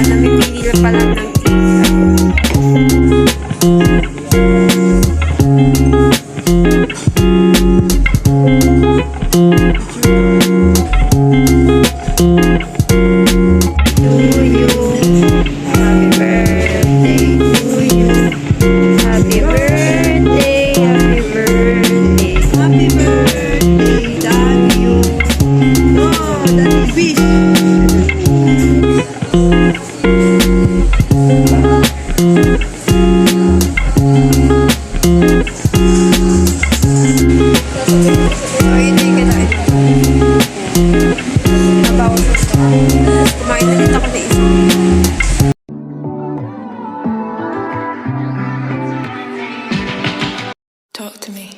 namimili na pala ng Talk to me.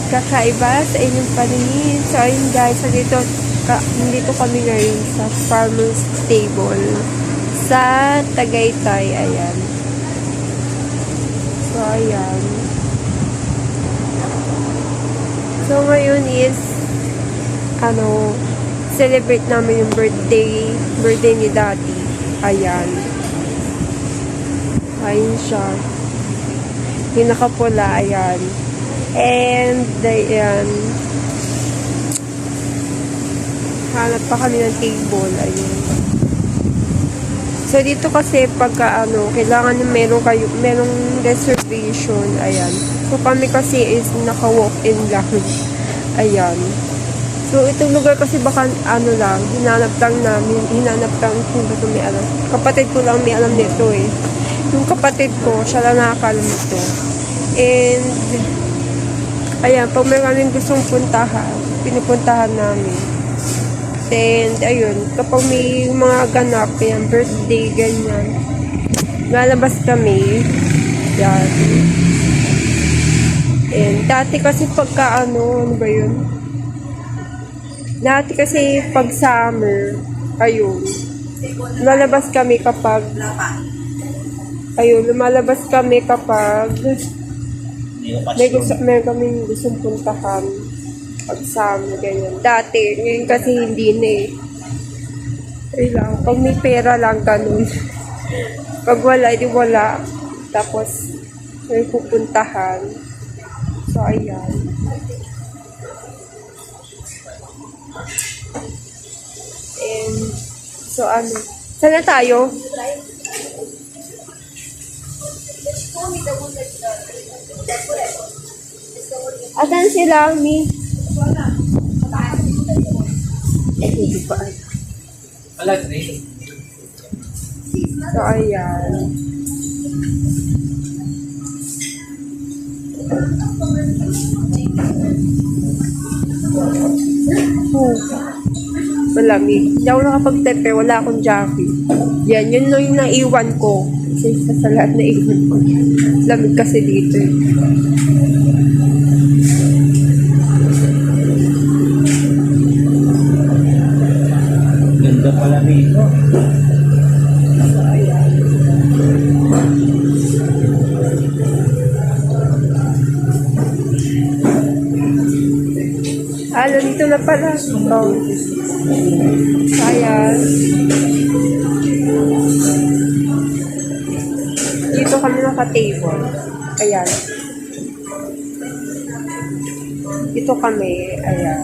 Kakaiba sa inyong paningin. So, ayun guys, nandito kami ngayon sa farmer's table sa Tagaytay. Ayan. So, ayan. So, ngayon is celebrate namin yung birthday ni Daddy. Ayan. Ayun siya. Yung nakapula, ayan. And, ayan, hanap pa kami ng table, ayun. So, dito kasi pagka, kailangan merong reservation, ayan. So, kami kasi is naka-walk-in lang, ayan. So, itong lugar kasi baka, hinanap lang kung ba't may alam. Kapatid ko lang may alam nito, eh. Yung kapatid ko, siya lang nakakalam nito. And, ayan, pag may kaming gustong pinupuntahan namin. And, ayun, kapag may mga ganap, yan, birthday, ganyan, lalabas kami. Yan. And, dati kasi pagka, ano ba yun? Dati kasi pag summer, Ayun. Lumalabas kami kapag may kaming gustong puntahan. Pagsama, ganyan. Dati, ngayon kasi hindi na eh. Ayun lang. Pag may pera lang, ganun. Pag wala, di wala. Tapos, may pupuntahan. So, ayan. And, so ano, saan na tayo? Asan sila, Mi? Hindi pa. So, ayan. Malamig. Hindi ako nakapag-tepe. Wala akong jacket. Yan, yun lang yung naiwan ko. Kasi sa lahat na iwan ko. Lamig kasi dito eh. Ganda pala dito. Dito na pala. Oh. Ayan. Dito kami naka-table. Ayan. Dito kami. Ayan.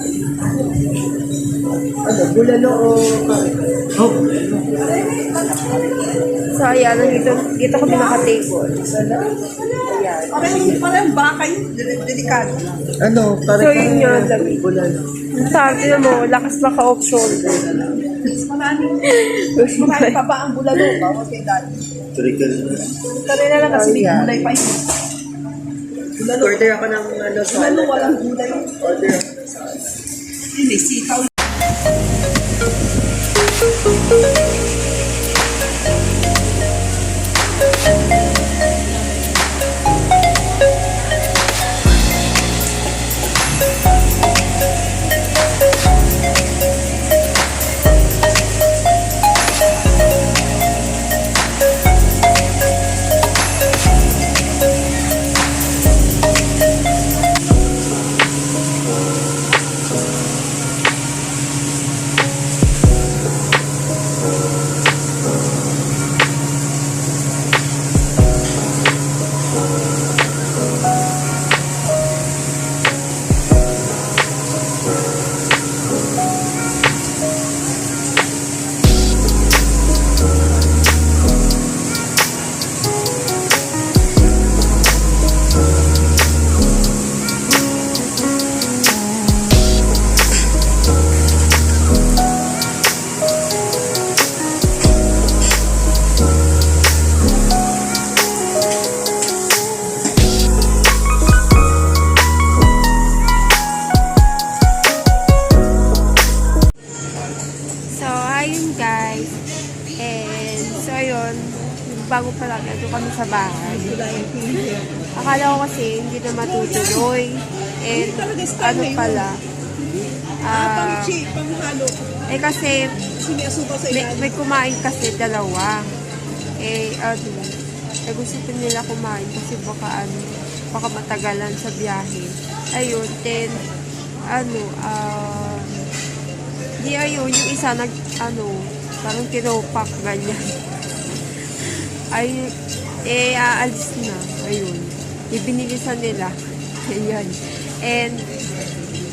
Ano, bulalo o oh, So, ayan. Dito kami naka-table. Ayan. Parang baka yun, delikado. ano, So, yun yun. Dami. bulalo. Sabi na mo, lakas maka-off shoulder. Maraming pa ba ang bulalo? Bawat kay dati. Kanina lang kasi may gulay pa yun. Bulalo. Order ako ng ano, Bulalo, walang gulay. Order. Hindi, sitaw. So, ayun guys. And, so ayun. Bago pa lang, ito kami sa bahay. Akala ko kasi hindi na matutuloy. And, ano pala. Panghalo. Eh kasi, Sinasuka sa may kumain kasi dalawa. Eh, ano, eh gusto pa nila kumain kasi baka matagalan sa biyahe. Ayun, then, ano, di ayun, yung isa parang tinopak, ganyan. Ay, aalis na. Ayun. Ibinilisan nila. Ayan. And,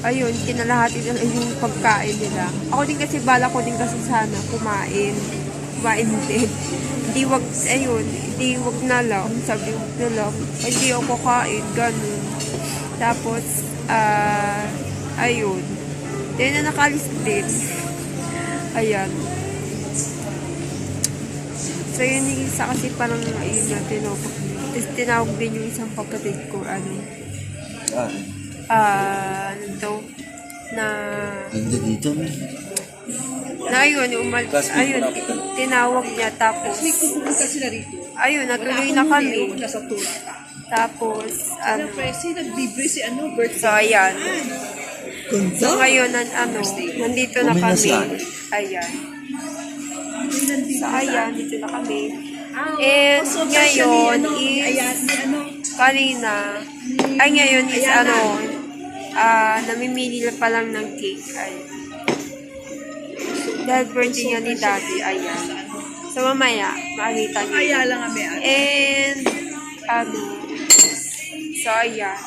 ayun, kinalahati na yung pagkain nila. Ako din kasi, bala ko din kasi sana kumain. Kumain din. Hindi wag na lang. Sabi, wag na lang. Hindi ako kain, ganun. Tapos, ayun. Then, na nakalis din. Ayan. So, yun yung isa kasi parang, ayun na, tinopak. Tapos, tinawag din yung isang kapatid ko, ano to, na dito. ayun, ayun, tinawag niya, tapos, Pupunta sila rito. ayun, natuloy na kami. Nasa turata. Tapos, Siyempre, nag-libre si birthday. so, ayan. So, ngayon, nandito na kami. Ayan. So, ayan, dito na kami. And ngayon is, kanina, ngayon is namimili pa lang ng cake. Ayan. Dahil birthday niya ni Daddy, ayan. So, mamaya, makikita niyo. Ayala nga may And, so, ayan.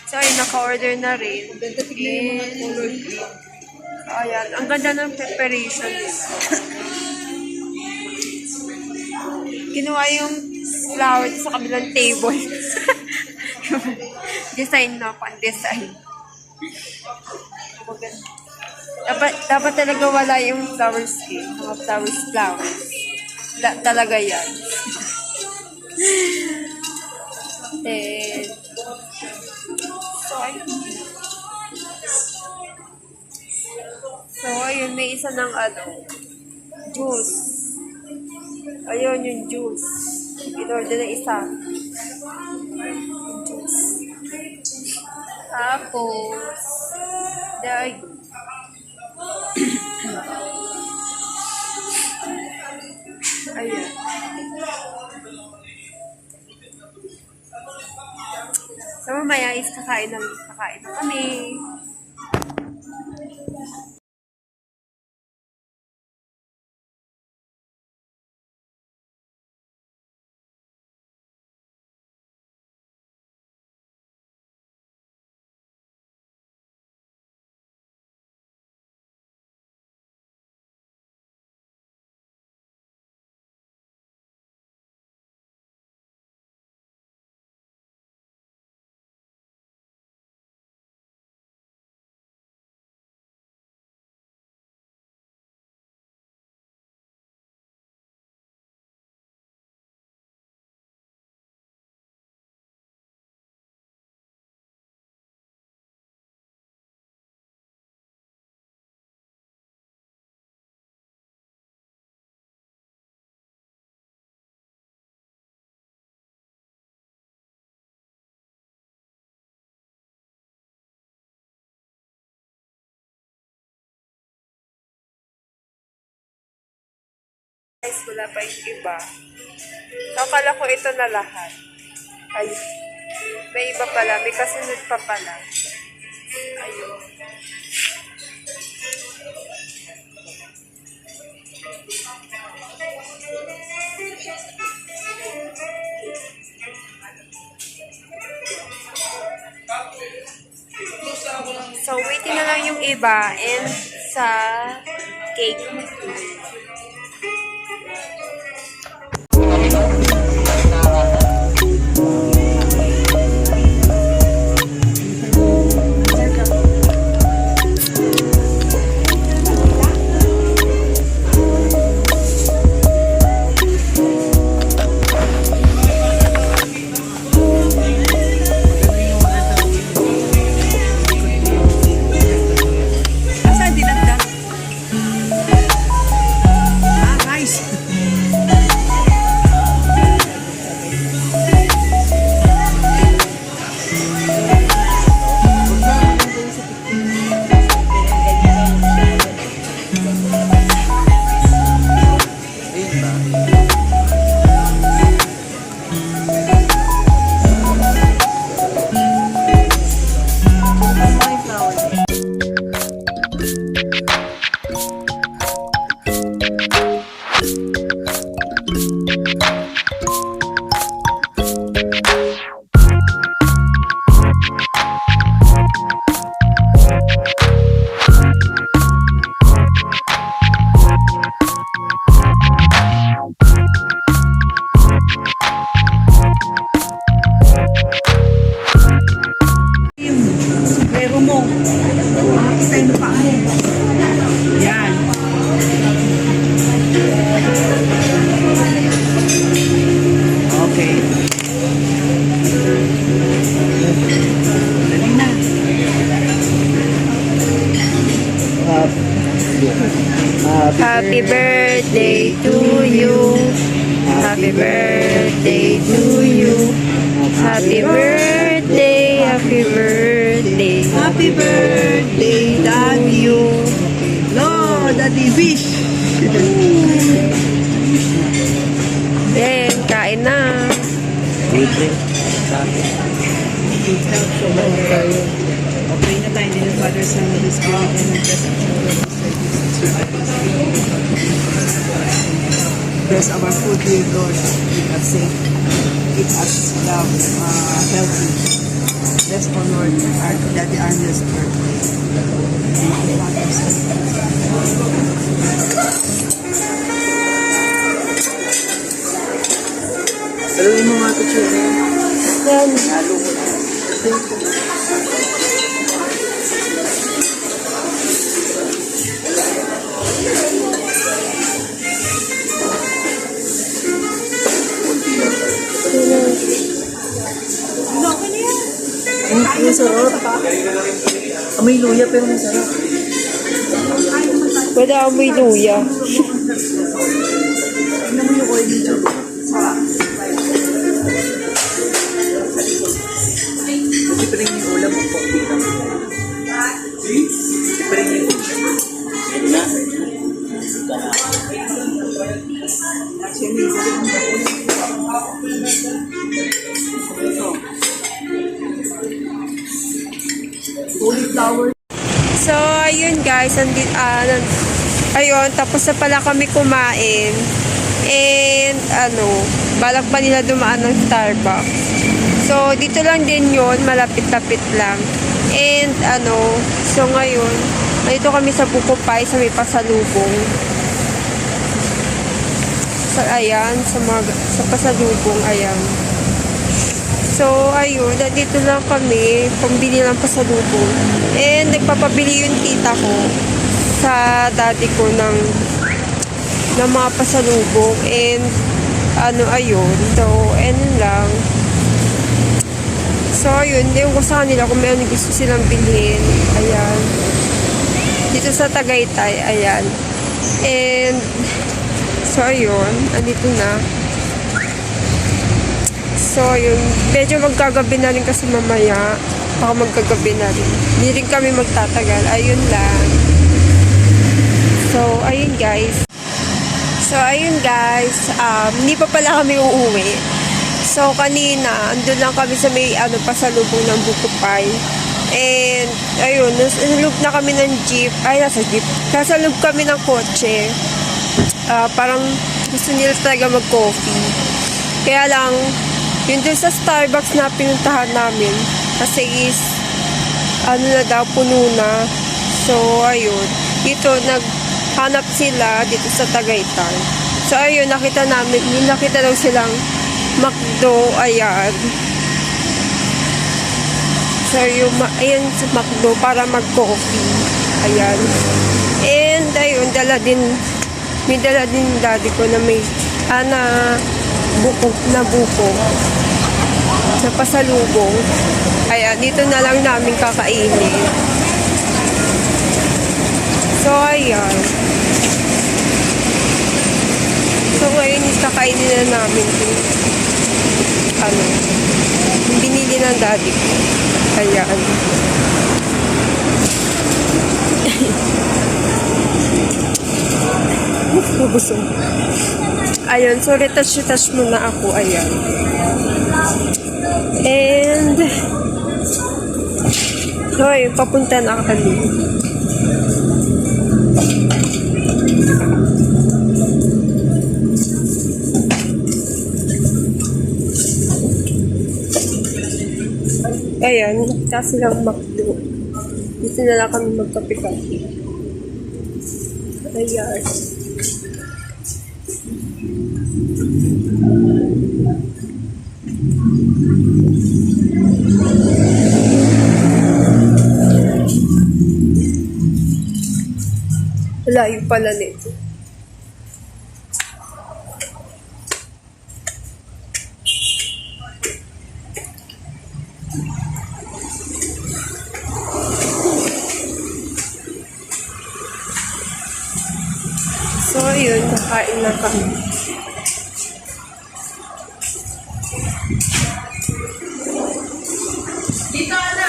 So, ayun, naka-order na rin. So, ayan. Ang ganda ng preparations. Kinuha yung flower sa kabilang table. Design na pa, design. Dapat talaga wala yung flowers eh. Mga flowers. Talaga yan. Then, so, ayun, may isa ng juice. Ayun, yung juice. In-order na isa. Yung juice. Tapos, ayan. So, mamaya is kakain na kami. Guys, wala pa yung iba. Akala ko ito na lahat. Ayun. May iba pala. May kasunod pa pala. Ayun. So, waiting na lang yung iba and sa cake. Happy birthday to you. Happy birthday to you. Happy birthday, happy birthday. Happy birthday, to you. Fish! Then, kain na. Libre. Sabi. Okay na tayo din ng Father, Son, Holy Spirit, and the blessed bless our food, dear Lord. Keep us safe. Keep us healthy. Bless, O Lord, our Daddy Arnold's birthday. Thank you, Father, Son, Saluhin mo mga kutsura. Yan. Halo mo na. Ang sarap. Amoy luya pero masarap. Wala amoy luya. Tignan mo yung oil dito. Hindi pa rin yung ulam mo po. Hindi pa rin yung ulam. Yan na. Cauliflower. So, ayun guys, ayun, tapos na pala kami kumain. And, balak pa nila dumaan ng Starbucks. So, dito lang din yun, malapit-lapit lang. And, so ngayon, nandito kami sa Bukupay, sa may pasalubong. Ayan, sa pasalubong, ayan. So, ayun, nandito lang kami, pambili ng pasalubong. And, nagpapabili yung tita ko sa daddy ko ng mga pasalubong. And, ayun. So, and lang. So, ayun, yung ko sa kanila kung may ano gusto silang bilhin. Ayan. Dito sa Tagaytay, ayan. And, so, ayun, andito na. So, yun. Medyo magkagabi na rin kasi mamaya. Baka magkagabi na rin. Hindi rin kami magtatagal. Ayun lang. So, ayun guys. Hindi pa pala kami uuwi. So, kanina, andun lang kami sa may, pasalubong ng Bukupay. And, ayun, nasa loob na kami ng jeep. Ay, nasa jeep. Nasa loob kami ng kotse. Parang gusto nila talaga mag-coffee. Kaya lang, yun dun sa Starbucks na pinuntahan namin. Kasi is, na daw, puno na. So, ayun. Dito, naghanap sila dito sa Tagaytay. So, ayun, nakita daw silang McDo, ayan. So, ayan sa McDo para mag-coffee. Ayan. And, ayun, may dala din daddy ko na may, buko na pasalubong. Kaya dito na lang namin kakainin. So, ayan. So, ngayon kakainin na namin yung binili ng daddy ko. Ayan. Nabusog. Ayun, so retouch muna ako, ayan. And, so ayun, papunta na kami. Ayan, nakita silang McDo. Dito na lang kami magkape-kape. Ayan. Layo pala nito. So, yun, nakain na kami. Dito na!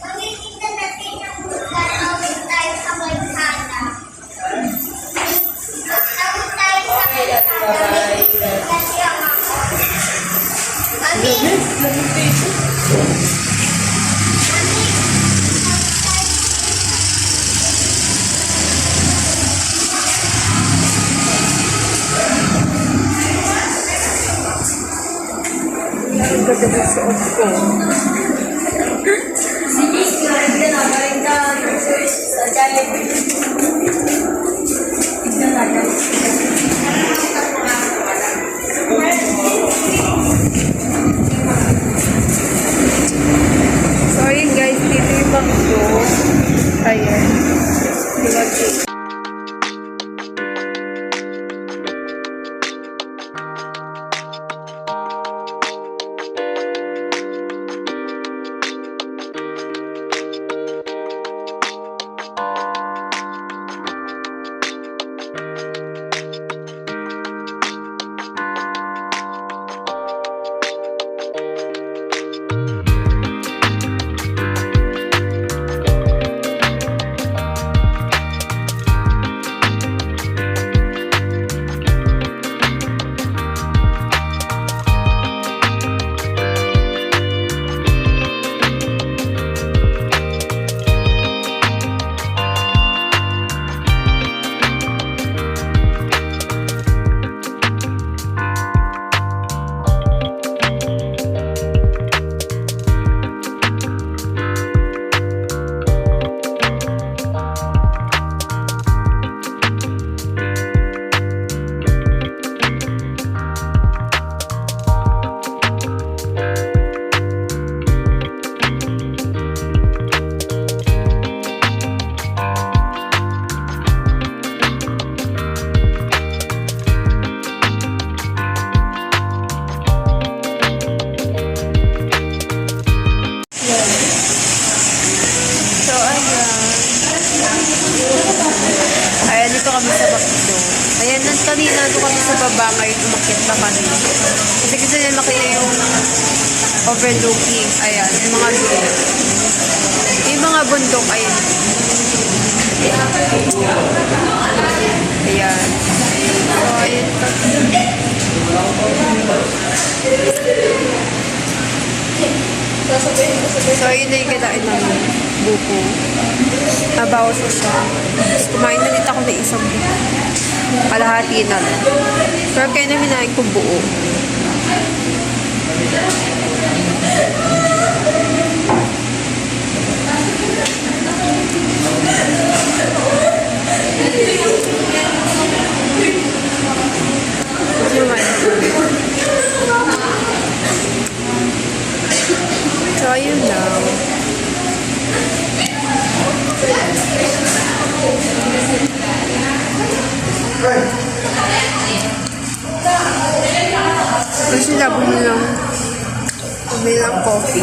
Nakikita natin ang tayo sa Montana. buko. So, ayun guys, dito yung McDo. Ayan. Diba? Ayan, dito kami sa McDo. Ayan, kanina doon kami sa baba ngayon, umakit na kami. Kasi gusto niya makita yung overlooking. Ayan, yung mga bundok. Yung mga bundok, ayan. Ayan. So, ayan. So, ayun na yung kitain namin. Buko. Nabawas ko siya. Tapos kumain na ulit ako ng isang buko. Kalahati na lang. Pero kaya namin namin kong buo. So, ayun lang. Kasi labo nilang bumili ng coffee.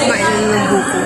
Kumain na ng buko.